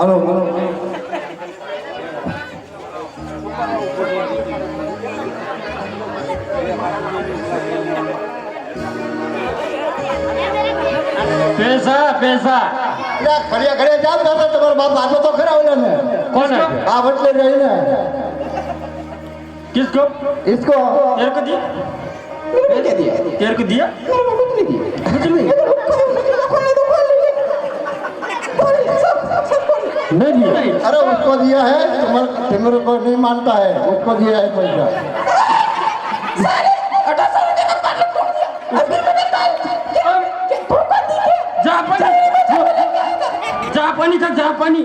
હાલો પૈસા પૈસા ખડિયા ખડિયા જામ થતા તમારા બાપ આટલો તો ખરા ઓલા ને કોણ है આ વટલે રહી ને किसको इसको तेरे को दिया मैंने दिया तेरे को दिया मेरे को कुछ नहीं दिया कुछ नहीं नहीं दिया अरे उसको दिया है मेरे को नहीं मानता है उसको दिया है पैसा जापानी था जापानी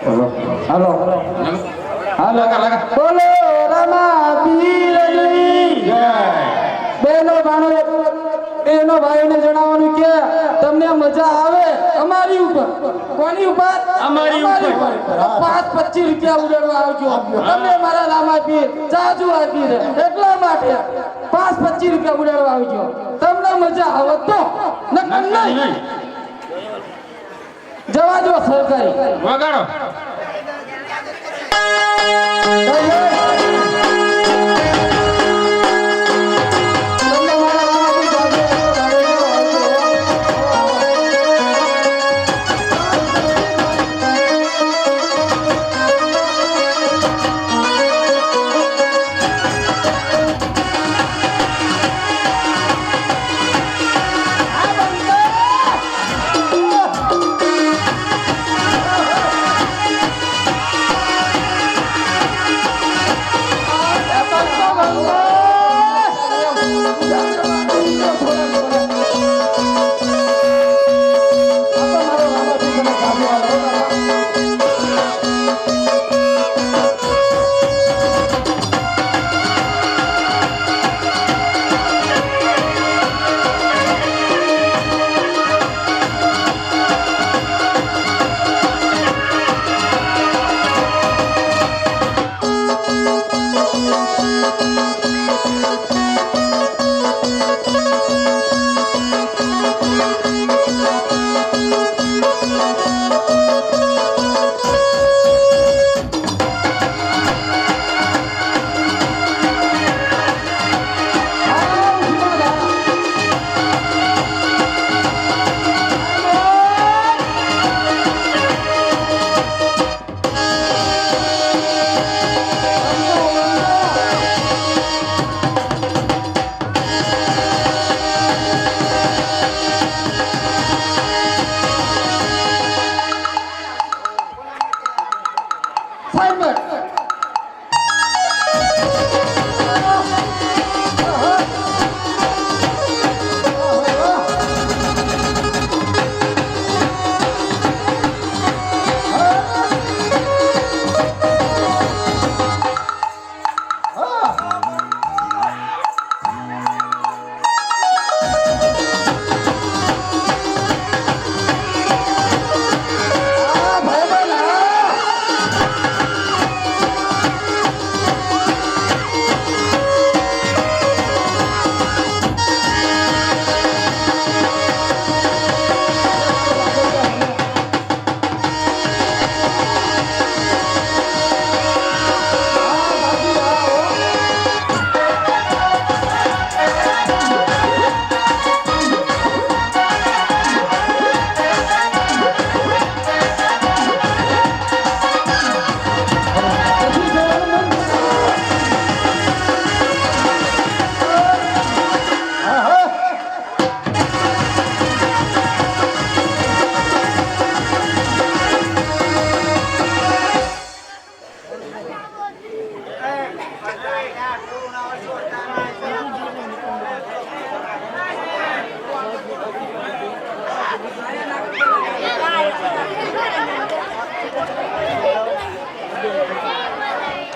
हेलो हेलो लगा बोलो रमा वीरनी બેનો ભાઈને જણાવવાનું કે તમને મજા આવે અમારી ઉપર કોની ઉપર અમારી ઉપર 5-25 રૂપિયા ઉડાડવા આવજો તમે મારા નામ આપી જાજુ આપી દે એટલા માટે 5-25 રૂપિયા ઉડાડવા આવજો તમને મજા આવે તો નકર નહીં જવા દો સરકારી વગાડો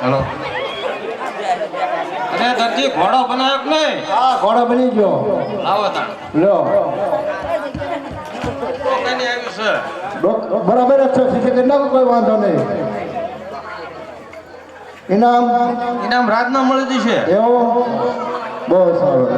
हेलो अरे दर्जी घोड़ो बनायो कि नहीं? हाँ घोड़ा बनी गयो लाओ ताण लो ओके એની આવી છે. બરાબર જ છે શીખે કરી નાખો કોઈ વાંધો નહીં ઇનામ ઇનામ રાતના મળી જશે. એવું બહુ સારું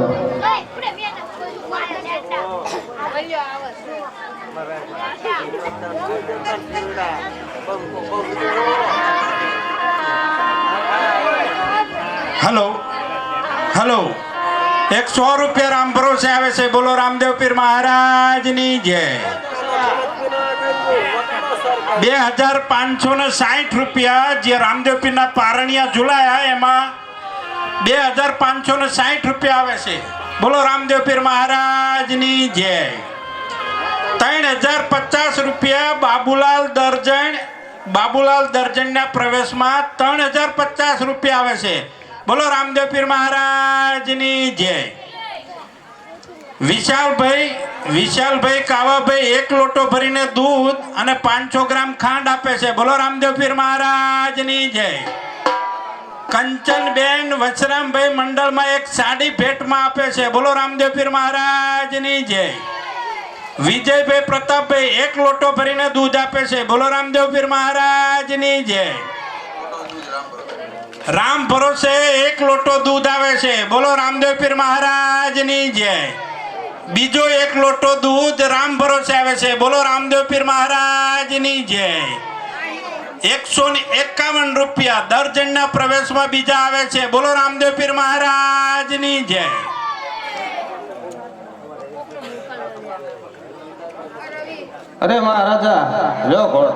હલો હલો 100 રૂપિયા રામ ભરોસે આવે છે. બોલો રામદેવ પીર મહારાજની જય. 2560 રૂપિયા જે રામદેવ પીરના પારણિયા ઝુલાયા એમાં 2560 રૂપિયા આવે છે. બોલો રામદેવ પીર મહારાજની જય. 3050 રૂપિયા બાબુલાલ દર્જનના પ્રવેશમાં 3050 રૂપિયા આવે છે. બોલો રામદેવ પીર મહારાજની જય. વિશાલભાઈ કાવાભાઈ 1 લોટો ભરીને દૂધ અને 500 ગ્રામ ખાંડ આપે છે. બોલો રામદેવ પીર મહારાજની જય. કંચનબેન વસરામભાઈ મંડળમાં એક સાડી ભેટમાં આપે છે. બોલો રામદેવ પીર મહારાજની જય. વિજયભાઈ પ્રતાપભાઈ 1 લોટો ભરીને દૂધ આપે છે. બોલો રામદેવ પીર મહારાજની જય. રામ ભરોસે 1 લોટો દૂધ આવે છે. બોલો રામદેવ પીર મહારાજની જય. બીજો 1 લોટો દૂધ રામ ભરોસે આવે છે. બોલો રામદેવ પીર મહારાજની જય. 151 રૂપિયા દર્જનના પ્રવેશમાં બીજા આવે છે. બોલો રામદેવ પીર મહારાજની જય. અરે મહારાજા લ્યો ઘોડો.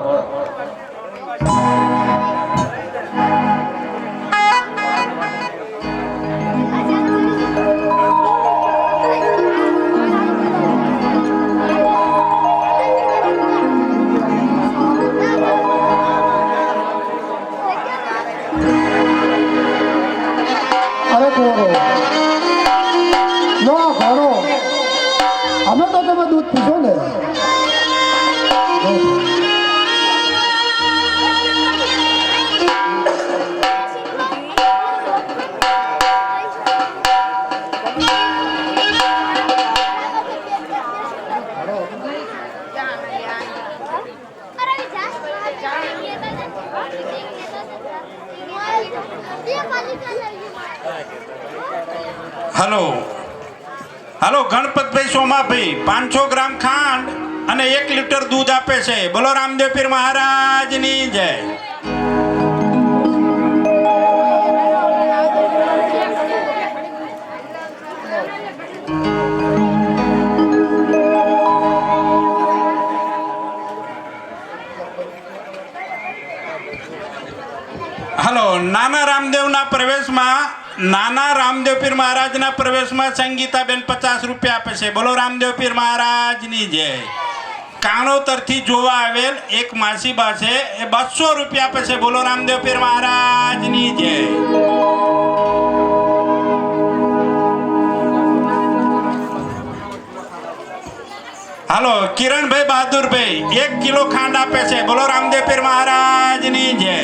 અરે ઘોડો નો ઘોડો અમે તો તમે દૂધ પીશો ને હલો ગણપતભાઈ સોમાભાઈ 500 ગ્રામ ખાંડ અને 1 લીટર દૂધ આપે છે. બોલો રામદેવ પીર મહારાજની જય. હલો નાના રામદેવ પીર મહારાજના પ્રવેશમાં સંગીતાબેન 50 રૂપિયા આપે છે. બોલો રામદેવ પીર મહારાજની જય. કાણોતરથી જોવા આવેલ એક માસીબા છે એ 200 રૂપિયા આપે છે. બોલો રામદેવ પીર મહારાજની જય. હાલો કિરણભાઈ બહાદુરભાઈ 1 કિલો ખાંડ આપે છે. બોલો રામદેવ પીર મહારાજની જય.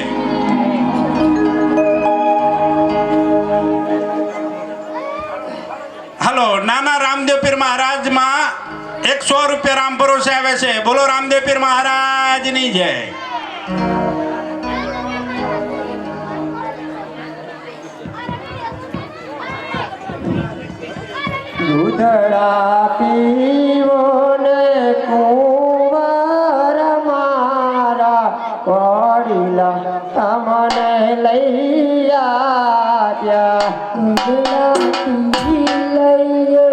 હલો નાના રામદેવ પીર મહારાજમાં 100 રૂપિયા રામ ભરોસે આવે છે. બોલો રામદેવ પીર મહારાજની જય. દૂધડા પીવો ને કુંવર મારા વડીલા તમને લઈ આવ્યા. દૂધડા પી લઈએ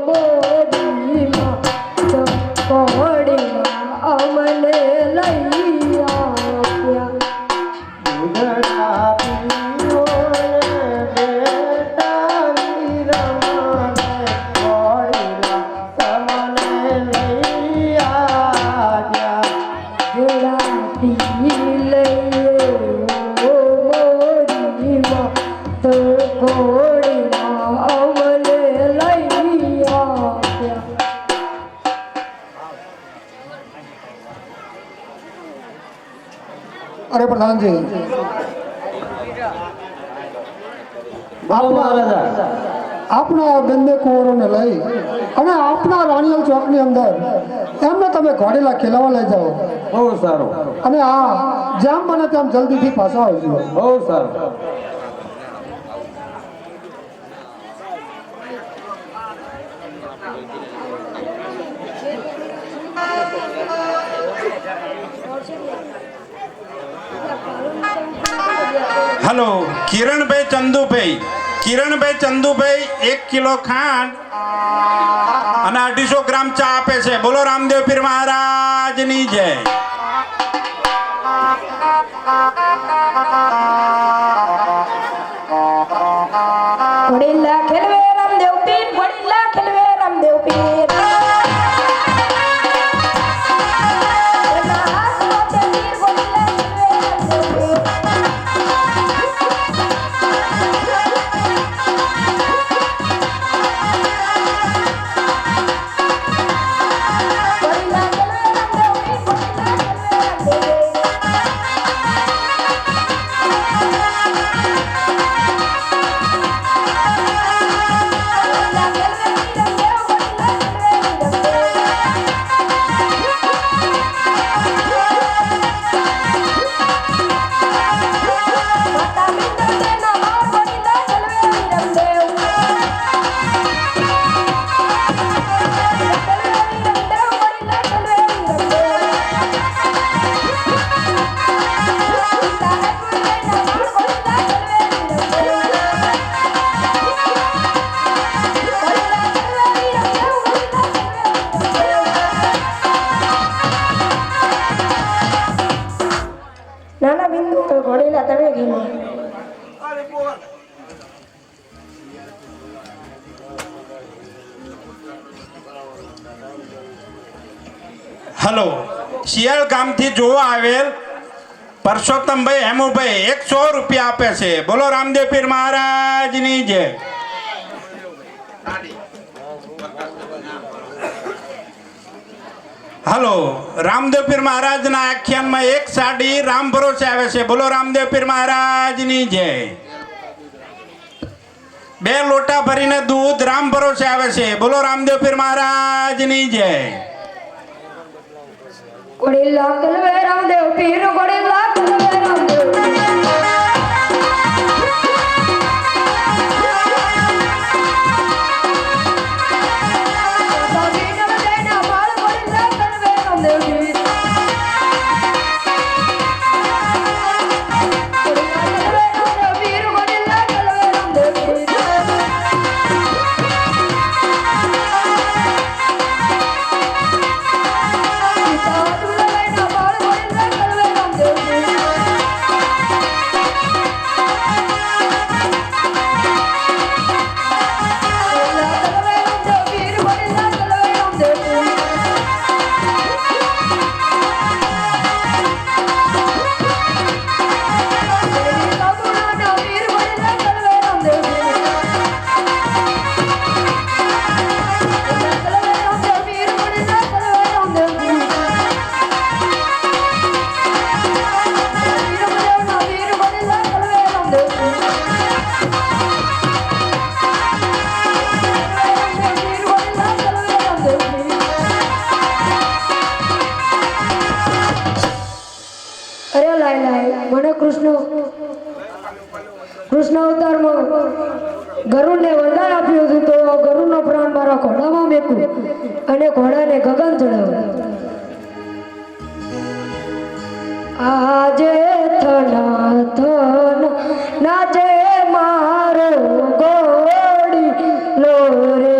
મોડીમાં તો વડીલા અમને લઈ આવ્યા. દૂધડા પીવો ને બેટા વીરમાને વડીલા તમને લઈ આવ્યા. દૂધડા પી લઈએ મોડીમાં તો વડીલા અમને લઈ આવ્યા. અરે પ્રધાનજી બાપુ મહારાજા આપણા બંને કુંવરોને લઈ અને આપણા રાણીયલ ચોકની અંદર એમને તમે ઘોડેલા ખેલાવા લઈ જાઓ બહુ સારું, અને જેમ બને તેમ જલ્દીથી પાછા આવજો. બહુ સારું. હલો, કિરણભાઈ ચંદુભાઈ 1 કિલો ખાંડ અને 250 ગ્રામ ચા આપે છે. બોલો રામદેવ પીર મહારાજની જય. ઘોડીલા ખેલવે રામદેવ પીર, ઘોડીલા ખેલવે રામદેવ પીર. એના હાથમાં તે તીર, ઘોડીલા ખેલવે રામદેવ પીર. ઘોડીલા ખેલવે રામદેવ પીર, ઘોડીલા ખેલવે રામદેવ પીર. નાના બિંદુ તો ઘોડેલા તમે ગીને. હલો, શિયાળ ગામથી જોવા આવેલ પરસોત્તમભાઈ હેમુભાઈ 100 રૂપિયા આપે છે. બોલો રામદેવ પીર મહારાજની જય. હલો, રામદેવ પીર મહારાજના આખ્યાનમાં 1 સાડી રામ ભરોસે આવે છે. બોલો રામદેવ પીર મહારાજની જય. 2 લોટા ભરીને દૂધ રામ ભરોસે આવે છે. બોલો રામદેવ પીર મહારાજની જય. ઘોડીલા ખેલવે રામદેવ પીર, ઘોડીલા ખેલવે રામદેવ પીર. મને કૃષ્ણ અવતારમાં ગરુડને વરદાન આપ્યું હતું, તો ગરુડનો પ્રાણ મારા ઘોડામાં મેકું અને ઘોડાને ગગન ચડાવ્યું. આજે થના થન નાચે મારો ઘોડી લો રે.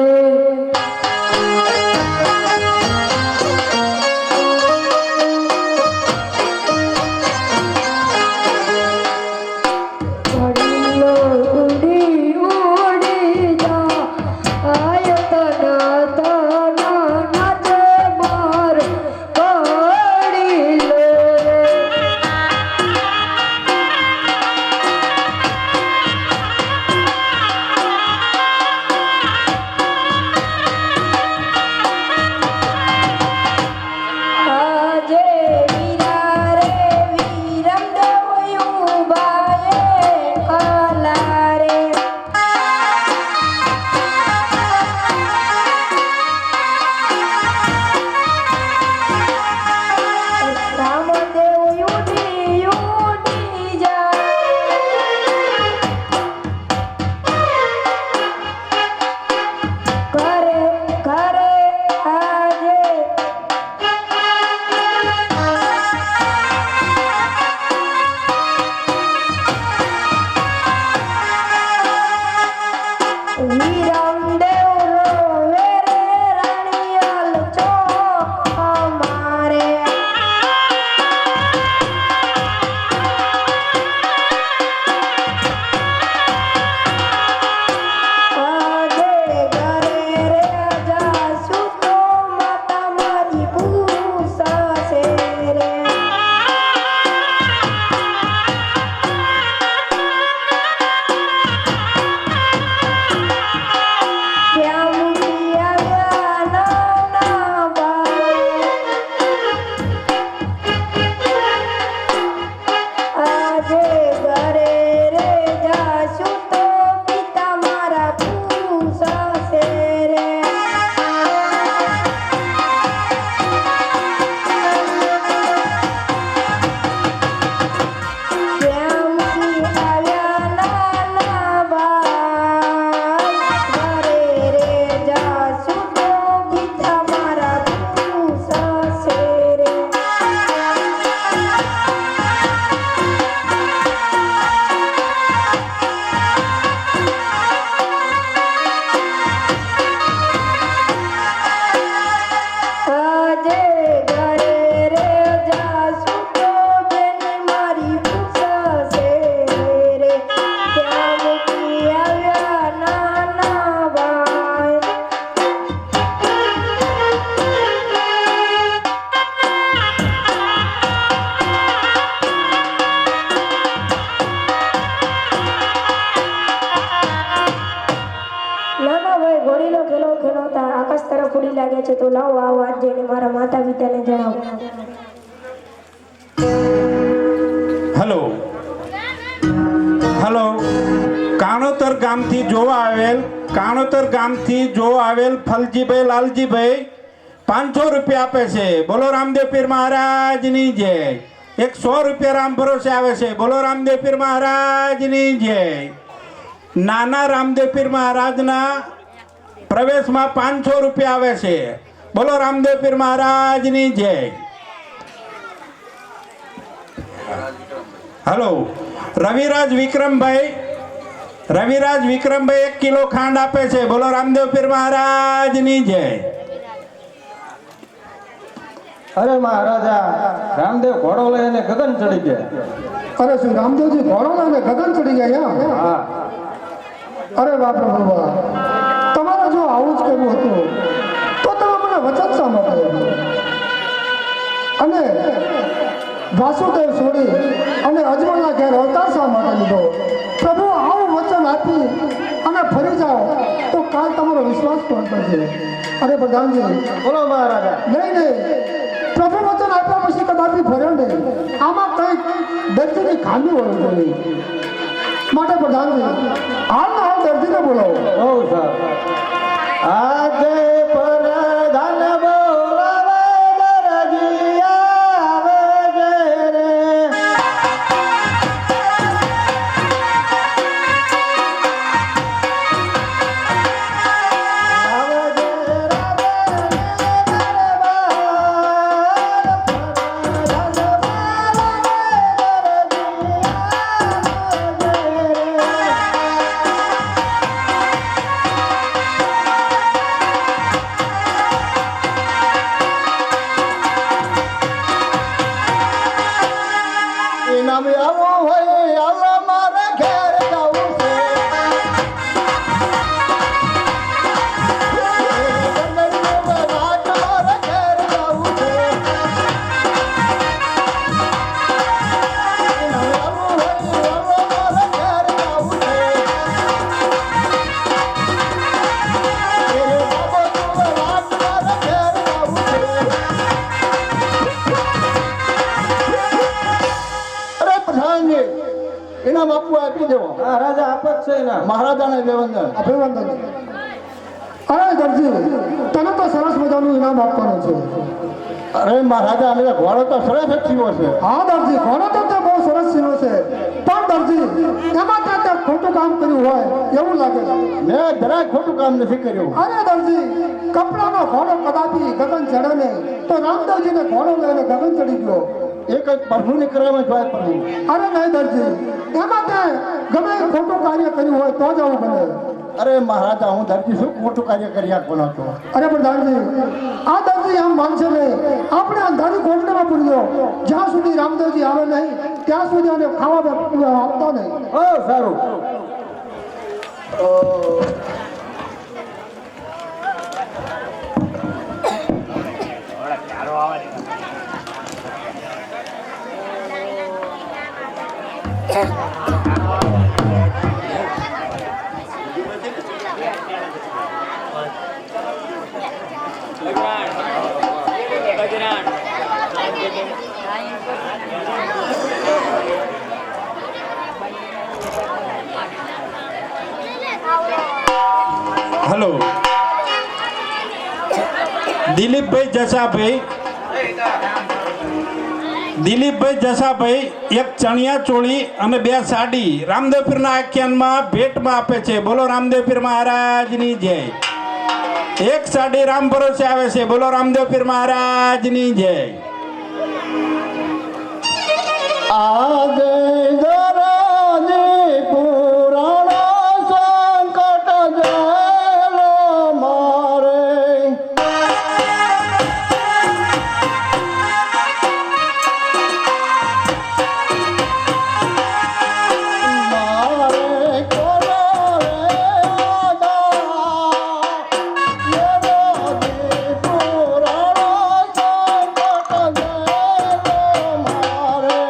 રામદેવ રોવે રે રાણિયાલ છો અમારે આજે ઘરે રે જાશું તો માતા મારી પૂછશે રે ત્યાં મૂકી આવ્યા નાના બાળ. આજે ઘરે રે જાશું તો પિતા મારા પૂછશે રે ત્યાં મૂકી આવ્યા નાના બાળ. ઘરે રે જાશું તો પિતા મારા પૂછશે રે આજે ઘરે રે જાશું તો બેન મારી પૂછશે રે ત્યાં મૂકી આવ્યા નાના બાળ. નાના ભાઈ ઘોડીનો ખેલો ખેલવતા આકાશ તરફ ઉડી લાગે છે તો લાવો આ વાત જઈને મારા માતા પિતાને જણાવો. હલો હલો કાણોતર ગામથી જોવા આવેલ ફલજીભાઈ લાલજીભાઈ 500 રૂપિયા આપે છે. બોલો રામદેવ પીર મહારાજની જય. 100 રૂપિયા રામ ભરોસે આવે છે. બોલો રામદેવ પીર મહારાજની જય. નાના રામદેવ પીર મહારાજના પ્રવેશમાં 500 રૂપિયા આવે છે. બોલો રામદેવ પીર મહારાજની જય. હલો રવિરાજ વિક્રમભાઈ 1 કિલો ખાંડ આપે છે. બોલો રામદેવ પીર મહારાજની જય. અરે મહારાજા રામદેવ ઘોડો લઈને ગગન ચડી ગયા. અરે શ્રી રામદેવજી ઘોડો લઈને ગગન ચડી ગયા એમ? હા અરે બાપ રે બાબા, તમારે જો આવું જ કરવું હતું તો તમે મને વચન શા માટે અને વાસુદેવ છોડી અને અજમલના ઘેર અવતાર શા માટે લીધો? પ્રભુ આવું વચન આપી અને ફરી જાઓ તો કાલ તમારો વિશ્વાસ પણ થશે. અરે પ્રધાનજી બોલો મહારાજા. નહીં પ્રભુ વચન આપ્યા પછી કદાપી ફર્યો નહીં. આમાં કંઈક દર્દીની ખામી હોવી જોઈએ. માટે પ્રધાનજી હાલ દર્દીને બોલાવો. બહુ સારું. આજે પ્રધાન બોલાવે દરજી આવે છે રે. નામ આવું હોય આલા મારા ઘેર જાવું છે. મારા ઘેર જાવું છે. નામ આવું હોય આલા મારા ઘેર જાવું છે. બાબા તું રાત મારા ઘેર જાવું છે. અરે પ્રધાનજી ઇનામ આપવું આપી દેવો. હા રાજા આપત છે ઇનામ. મહારાજાને દેવંદન અભિનંદન. અરે દરજી તને તો સરસ મજાનું ઇનામ આપવાનું છે. અરે મહારાજા અમે ઘોડો તો સરસ જ થયો છે. હા દરજી ઘોડો તો તે બહુ સરસ સીનો છે પણ દરજી એમાં તે ખોટું કામ કર્યું હોય એવું લાગે છે. મેં જરાય ખોટું કામ નથી કર્યું. અરે દરજી કપડાનો ઘોડો કદાપી ગગન ચડે નહીં તો રામદેવજીને ઘોડો લઈને ગગન ચડી ગયો. એ કંઈક પ્રભુની કરવામાં જોય પ્રભુ. અરે નહીં દરજી એમાં તે ગમે એ ખોટું કાર્ય કર્યું હોય તો જ આવું બને. અરે મહારાજા હું દર્દી શું મોટું કાર્ય કરી આપવાનો હતો. અરે પ્રધાનજી આ દર્દી આમ માનશે નહીં. આપણે આ ધારી કોટડામાં પૂરી દો. જ્યાં સુધી રામદેવજી આવે નહીં ત્યાં સુધી આને ખાવા પીવા આપતા નહીં. ઓ સારું. હલો દિલીપભાઈ જસાભાઈ એક ચણિયા ચોળી અને 2 સાડી રામદેવ પીરના આખ્યાનમાં ભેટમાં આપે છે. બોલો રામદેવ પીર મહારાજની જય. એક સાડી રામ ભરોસે આવે છે. બોલો રામદેવ પીર મહારાજની જય. આજે દરાજી પુરાણા સંકટ જેલો મારે. મારે કોને આદા દરાજી પુરાણા સંકટ જેલો મારે.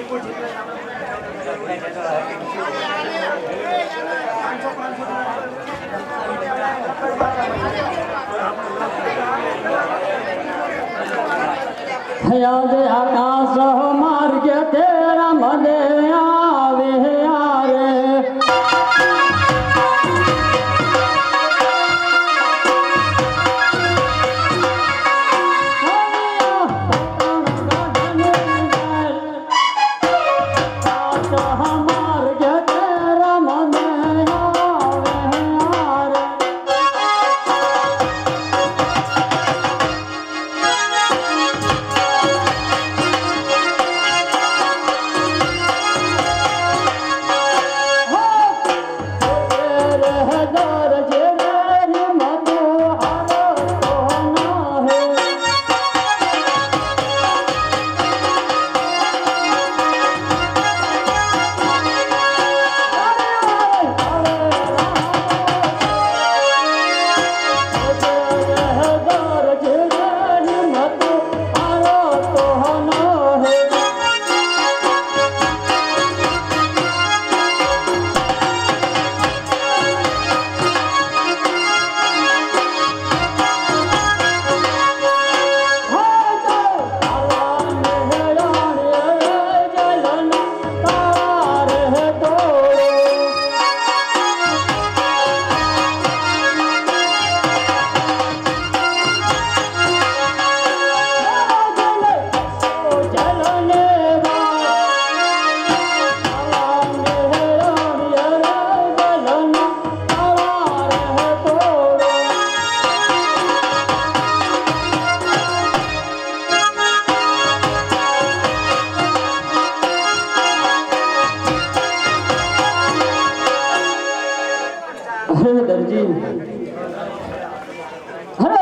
યાદ આકાશ માર્ગે તેરા મને આવે યારે માર્ગે તેરા મને આવે યારે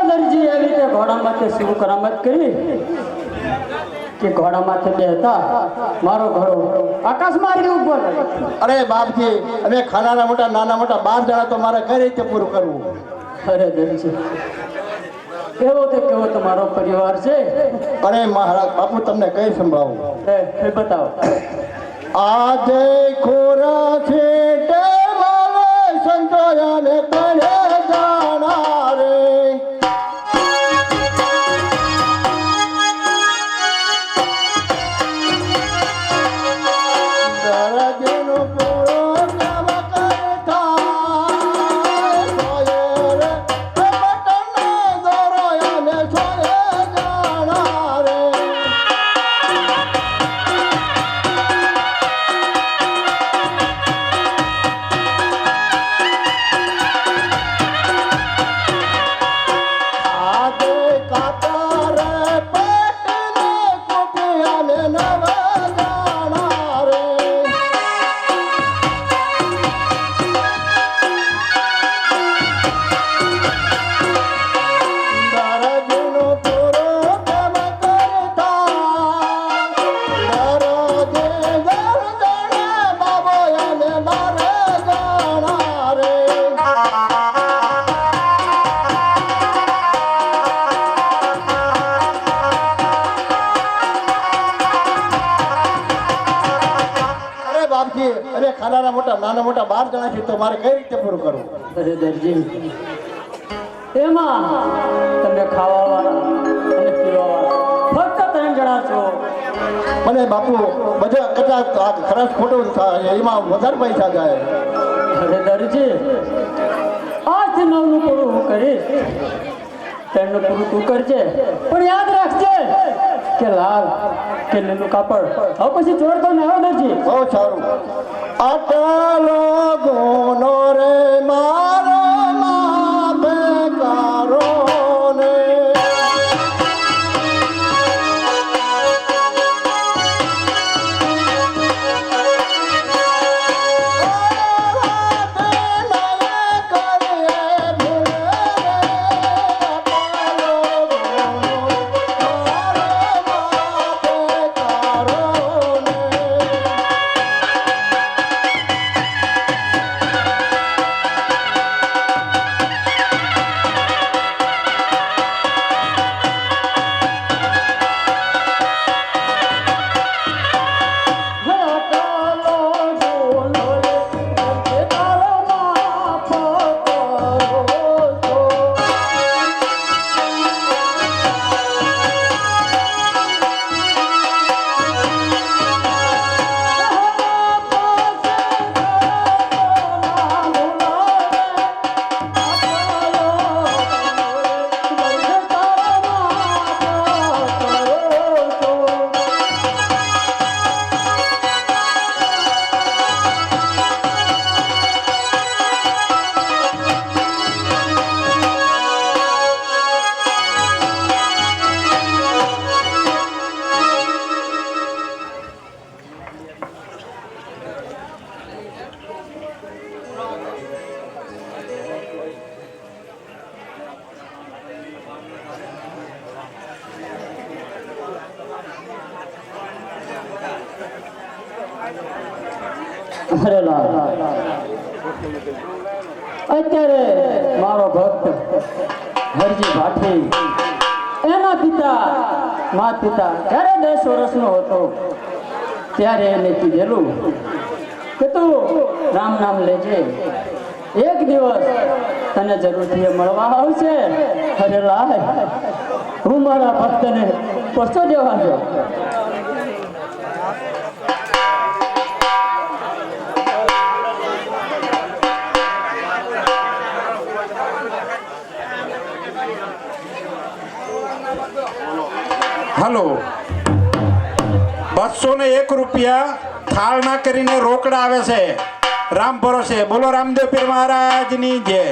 દરજી એવી રીતે ઘોડા માથે શું કરામત કરી કે ઘોડા માથે બેહતા મારો ઘોડો આકાશ માર્ગે ઉભો રહ્યો. અરે બાપજી, અમે ખાનાના મોટા નાના મોટા 12 જણા તો મારે કઈ રીતે પૂરું કરવું? અરે દરજી કેવો તમારો પરિવાર છે? અરે મહારાજ બાપુ, તમને કઈ સંભળાવું? એ બતાવો. આજે ખોરા છે સંતોયાને તને જાણા રે. દરજનો પૂરો કામ કરતા સોયર બટન દોરોયાને સોયર જાણા રે. અરે ખાનાના મોટા નાના મોટા 12 જણા છે તો મારે કઈ રીતે પૂરું કરવું? અરે દરજી એમાં તમે ખાવાવાળા અને પીવાવાળા ફક્ત 3 જણા છો. મને બાપુ બધા કદાચ ખર્ચ ખોટો થાય એમાં વધારે પૈસા જાય. અરે દરજી 8 થી 9 નું પૂરું હું કરીશ, 3 નું પૂરું તું કરજે. પણ યાદ રાખજે કે લાલ કે લીલું કાપડ હવે પછી ચોરતો ન આવે દરજી. બહુ સારું. આટલો ગુનો રે મારો માફે કરો ને. અરે લાલ, અત્યારે મારો ભક્ત હરજી ભાઠી એના માતા પિતા જ્યારે 10 વર્ષનો હતો ત્યારે એને કીધેલું કે તું રામ નામ લેજે, એક દિવસ તને જરૂરથી મળવા આવશે. અરે લાલ, હું મારા ભક્તને પરસો દેવા જો. હલો, 201 રૂપિયા થાળના કરીને રોકડા આવે છે રામ ભરોસે. બોલો રામદેવ પીર મહારાજની જય.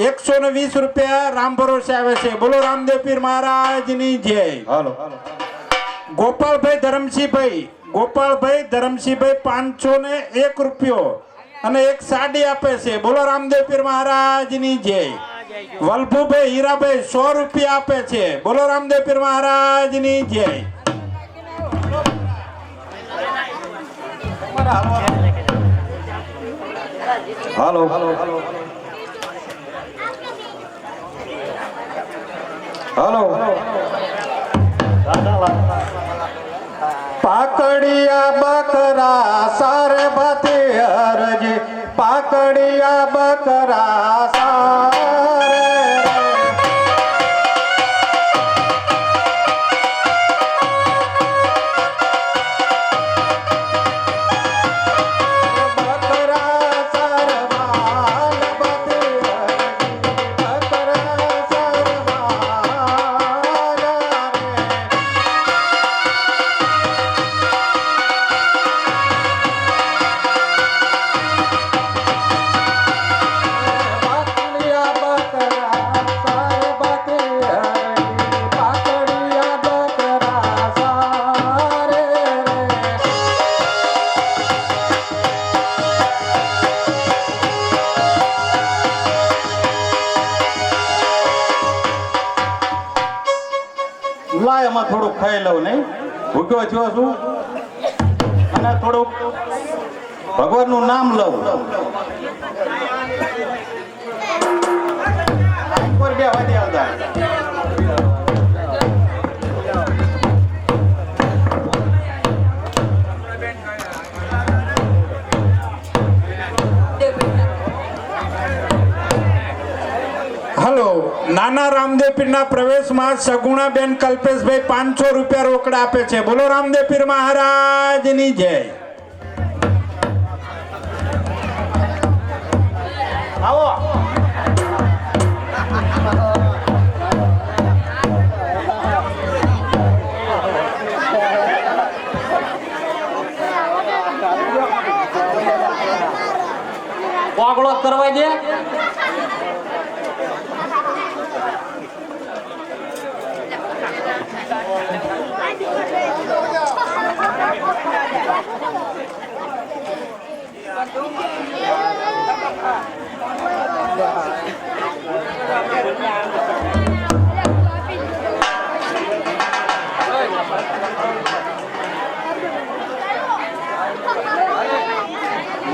120 રૂપિયા રામ ભરોસે આવે છે. બોલો રામદેવ પીર મહારાજની જય. હાલો ગોપાલભાઈ ધરમસિંહભાઈ 501 રૂપિયો અને એક સાડી આપે છે. બોલો રામદેવ પીર મહારાજની જય. વલ્ભુભાઈ હીરાભાઈ 100 રૂપિયા આપે છે. બોલો રામદેવ પીર મહારાજની જય. હાલો હાલો પાકડિયા બકરા સારે બાતે હરજી, પાકડિયા બકરા સારે. લાય એમાં થોડુંક ખાઈ લઉં, નહીં ભૂખ્યો છો છું, અને થોડુંક ભગવાનનું નામ લઉં. બે વાગે આવતા. હલો, નાના રામદેવ પીરના પ્રવેશમાં સગુણાબેન કલ્પેશભાઈ 500 રૂપિયા રોકડા આપે છે. બોલો રામદેવ પીર મહારાજની જય. આવો વાગડો કરવા દે.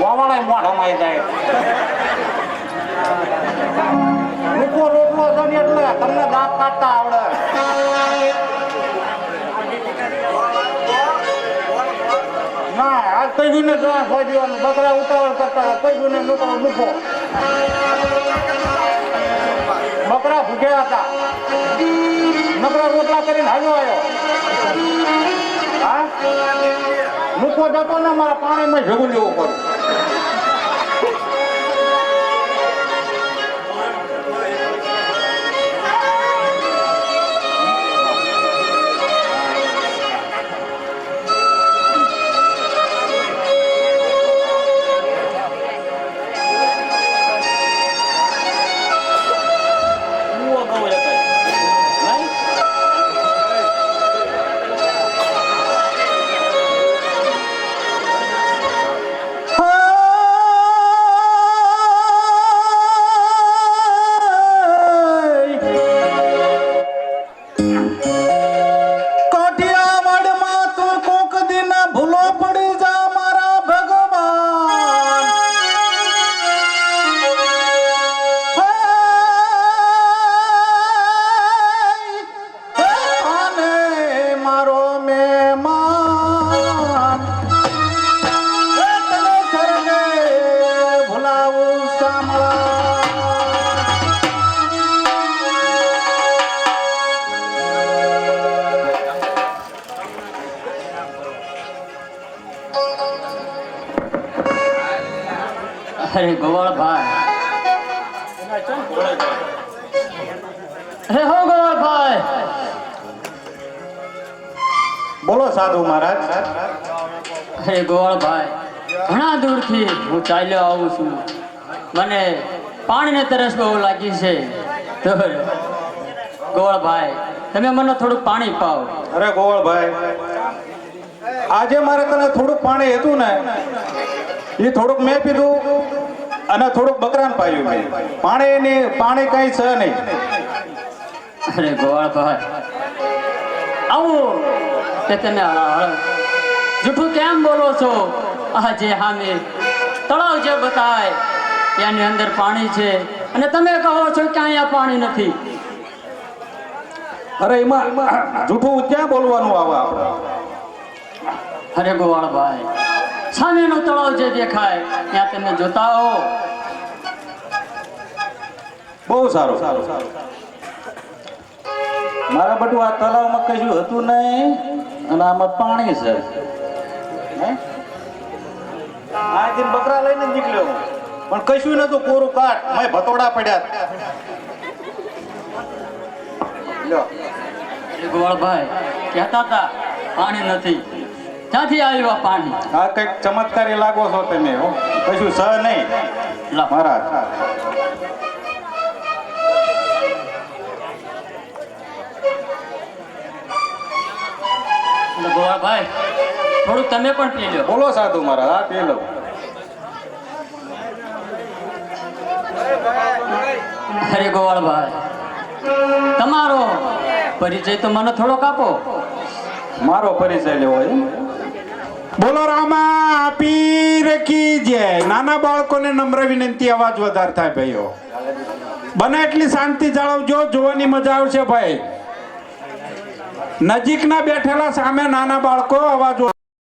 વાવાળા મોઢામાં જાય. મૂકો રોટલો છે ને એટલે તમને દાંત કાઢતા આવડે. ના આજ કહ્યું ને કોઈ દેવાનું બકરા ઉતાવળ કરતા કહ્યું ને લોકો મૂકો. બકરા ભૂખ્યા હતા, નકરા રોટલા કરીને હાલ્યો આવ્યો. હા મૂકો જતો ને મારા પાણીમાં ભેગું લેવું પડ્યું. અરે ગોવાળભાઈ, અરે હો ગોવાળભાઈ, બોલો સાધુ મહારાજ. અરે ગોવાળભાઈ, ઘણા દૂરથી હું ચાલ્યો આવું છું. મને પાણીને તરસ બહુ લાગી છે. તો ગોવાળભાઈ, તમે મને થોડુંક પાણી પાઓ. અરે ગોવાળભાઈ, આજે મારે તને થોડુંક પાણી હતું ને, એ થોડુંક મેં પીધું અને થોડુંક બકરાને પાયું મેં. પાણી કઈ છે નહીં. અરે ગોવાળભાઈ, આવું કે તમે જૂઠું કેમ બોલો છો? આ જે સામે તળાવ જે બતાય એની અંદર પાણી છે અને તમે કહો છો કે અહીંયા પાણી નથી. અરે એમાં જૂઠું ક્યાં બોલવાનું આવે આપણે? અરે ગોવાળભાઈ, સામેનો તળાવ જે દેખાય ત્યાં તમે જોતા હો. બહુ સારું. મારા બધું આ તળાવમાં કશું હતું નહીં અને આમાં પાણી છે. આજે બકરા લઈને જ નીકળ્યો હું. પણ કશું નતું, કોરું કાટ મેં ભતોડા પડ્યા. લ્યો. અરે ગોવાળભાઈ કહેતા હતા પાણી નથી. ક્યાંથી આવ્યું આ પાણી? આ કઈક ચમત્કારી લાગો છો તમે. હો કશું સહ નહીં લા. મહારાજ. ગોવાળભાઈ, થોડું તમે પણ પી લો. બોલો સાધુ મહારાજ. આ પી લો. અરે ગોવાળભાઈ, તમારો પરિચય તો મને થોડોક આપો. મારો પરિચય લેવો એમ? બોલો રામા પીર કી જય. નાના બાળકોને નમ્ર વિનંતી, અવાજ વધારે થાય ભાઈઓ. બને એટલી શાંતિ જાળવજો, જોવાની મજા આવશે ભાઈ. નજીકના બેઠેલા સામે નાના બાળકો અવાજ